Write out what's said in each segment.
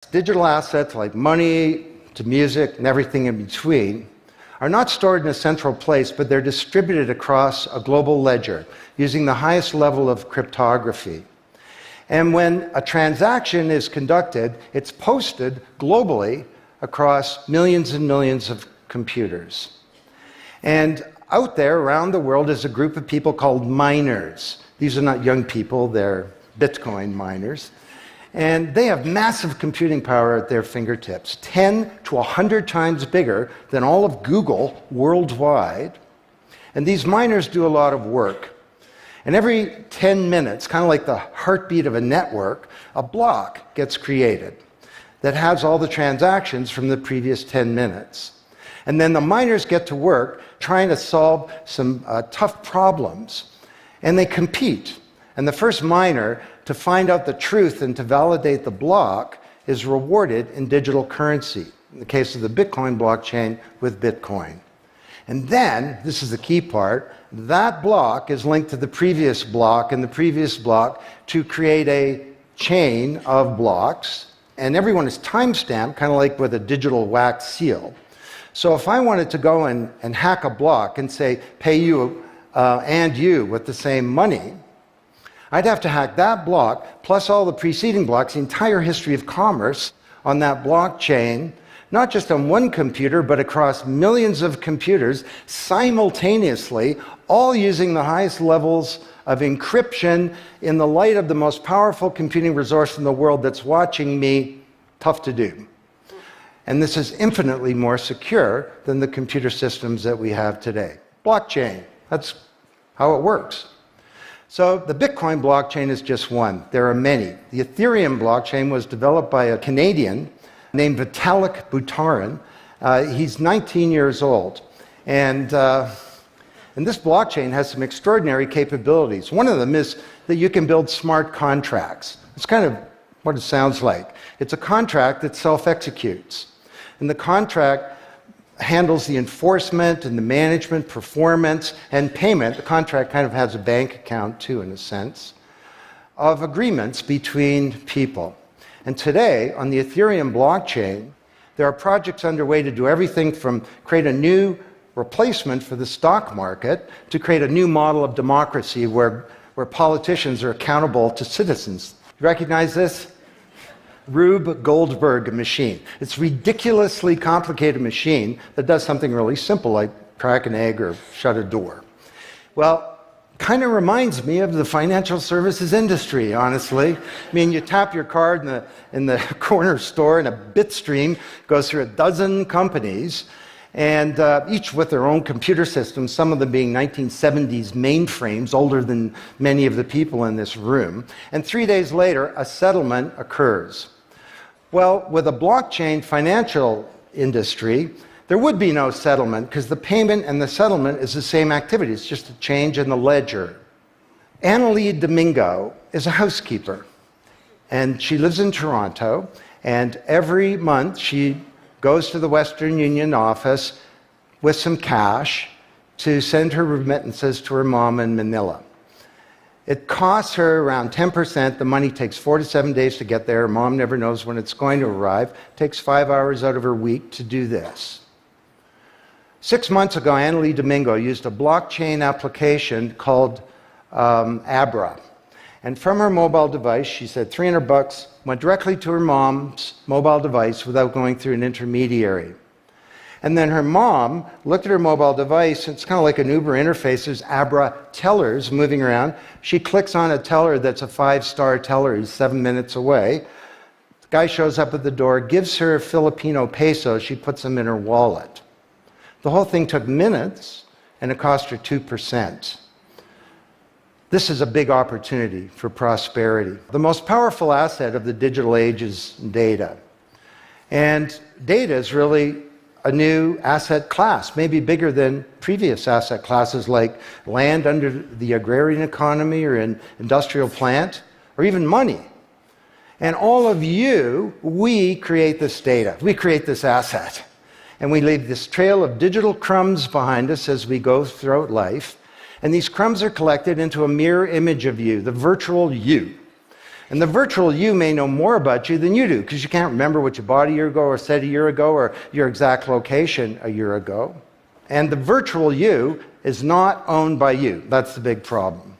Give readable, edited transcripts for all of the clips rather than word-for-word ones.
Digital assets like money to music and everything in between are not stored in a central place, but they're distributed across a global ledger using the highest level of cryptography. And when a transaction is conducted, it's posted globally across millions and millions of computers. And out there around the world is a group of people called miners. These are not young people, they're Bitcoin miners. And they have massive computing power at their fingertips, 10 to 100 times bigger than all of Google worldwide. And these miners do a lot of work. And every 10 minutes, kind of like the heartbeat of a network, a block gets created that has all the transactions from the previous 10 minutes. And then the miners get to work trying to solve some tough problems. And they compete. And the first miner to find out the truth and to validate the block is rewarded in digital currency, in the case of the Bitcoin blockchain with Bitcoin. And then, this is the key part, that block is linked to the previous block and the previous block to create a chain of blocks, and everyone is timestamped, kind of like with a digital wax seal. So if I wanted to go and hack a block and say, pay you and you with the same money, I'd have to hack that block, plus all the preceding blocks, the entire history of commerce on that blockchain, not just on one computer, but across millions of computers simultaneously, all using the highest levels of encryption in the light of the most powerful computing resource in the world that's watching me. Tough to do. And this is infinitely more secure than the computer systems that we have today. Blockchain, that's how it works. So the Bitcoin blockchain is just one. There are many. The Ethereum blockchain was developed by a Canadian named Vitalik Buterin. He's 19 years old. And this blockchain has some extraordinary capabilities. One of them is that you can build smart contracts. It's kind of what it sounds like. It's a contract that self-executes. And the contract handles the enforcement and the management, performance, and payment. The contract kind of has a bank account too, in a sense, of agreements between people. And today, on the Ethereum blockchain, there are projects underway to do everything from create a new replacement for the stock market to create a new model of democracy where politicians are accountable to citizens. You recognize this? Rube Goldberg machine. It's a ridiculously complicated machine that does something really simple like crack an egg or shut a door. Well, kind of reminds me of the financial services industry, honestly. I mean, you tap your card in the corner store and a bit stream goes through a dozen companies, and each with their own computer systems, some of them being 1970s mainframes, older than many of the people in this room. And 3 days later, a settlement occurs. Well, with a blockchain financial industry, there would be no settlement because the payment and the settlement is the same activity. It's just a change in the ledger. Annalie Domingo is a housekeeper, and she lives in Toronto, and every month she goes to the Western Union office with some cash to send her remittances to her mom in Manila. It costs her around 10%. The money takes 4 to 7 days to get there. Her mom never knows when it's going to arrive. It takes 5 hours out of her week to do this. 6 months ago, Annalie Domingo used a blockchain application called Abra. And from her mobile device, she said $300 went directly to her mom's mobile device without going through an intermediary. And then her mom looked at her mobile device, and it's kind of like an Uber interface. There's Abra tellers moving around. She clicks on a teller that's a 5-star teller. He's 7 minutes away. The guy shows up at the door, gives her Filipino pesos. She puts them in her wallet. The whole thing took minutes, and it cost her 2%. This is a big opportunity for prosperity. The most powerful asset of the digital age is data. And data is really a new asset class, maybe bigger than previous asset classes like land under the agrarian economy or an industrial plant, or even money. And all of you, we create this data. We create this asset. And we leave this trail of digital crumbs behind us as we go throughout life. And these crumbs are collected into a mirror image of you, the virtual you. And the virtual you may know more about you than you do, because you can't remember what you bought a year ago or said a year ago or your exact location a year ago. And the virtual you is not owned by you. That's the big problem.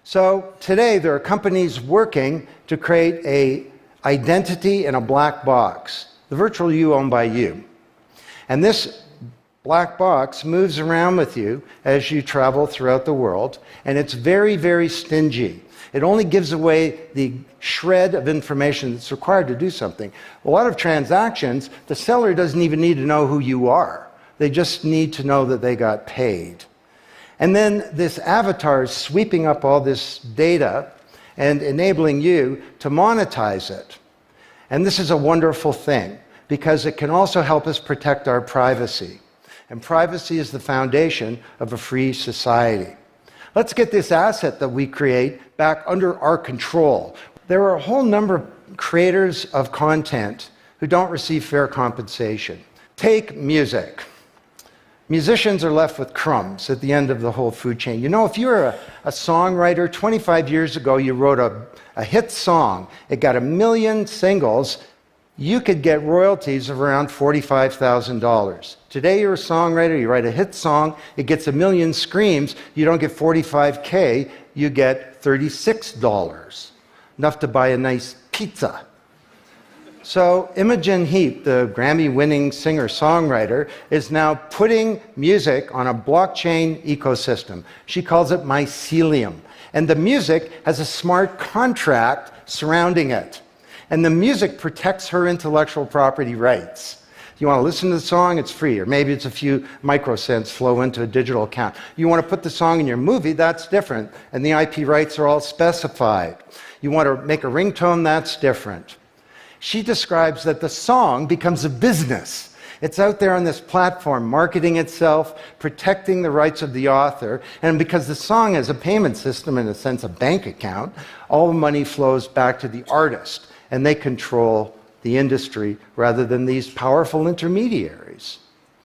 So today there are companies working to create an identity in a black box. The virtual you owned by you. And this black box moves around with you as you travel throughout the world, and it's very, very stingy. It only gives away the shred of information that's required to do something. A lot of transactions, the seller doesn't even need to know who you are. They just need to know that they got paid. And then this avatar is sweeping up all this data and enabling you to monetize it. And this is a wonderful thing, because it can also help us protect our privacy. And privacy is the foundation of a free society. Let's get this asset that we create back under our control. There are a whole number of creators of content who don't receive fair compensation. Take music. Musicians are left with crumbs at the end of the whole food chain. You know, if you're a songwriter, 25 years ago you wrote a hit song, it got 1 million singles, you could get royalties of around $45,000. Today you're a songwriter, you write a hit song, it gets 1 million streams, you don't get $45K, you get $36. Enough to buy a nice pizza. So Imogen Heap, the Grammy-winning singer-songwriter, is now putting music on a blockchain ecosystem. She calls it mycelium. And the music has a smart contract surrounding it. And the music protects her intellectual property rights. You want to listen to the song, it's free, or maybe it's a few microcents flow into a digital account. You want to put the song in your movie, that's different, and the IP rights are all specified. You want to make a ringtone, that's different. She describes that the song becomes a business. It's out there on this platform, marketing itself, protecting the rights of the author, and because the song has a payment system, in a sense a bank account, all the money flows back to the artist, and they control the industry rather than these powerful intermediaries.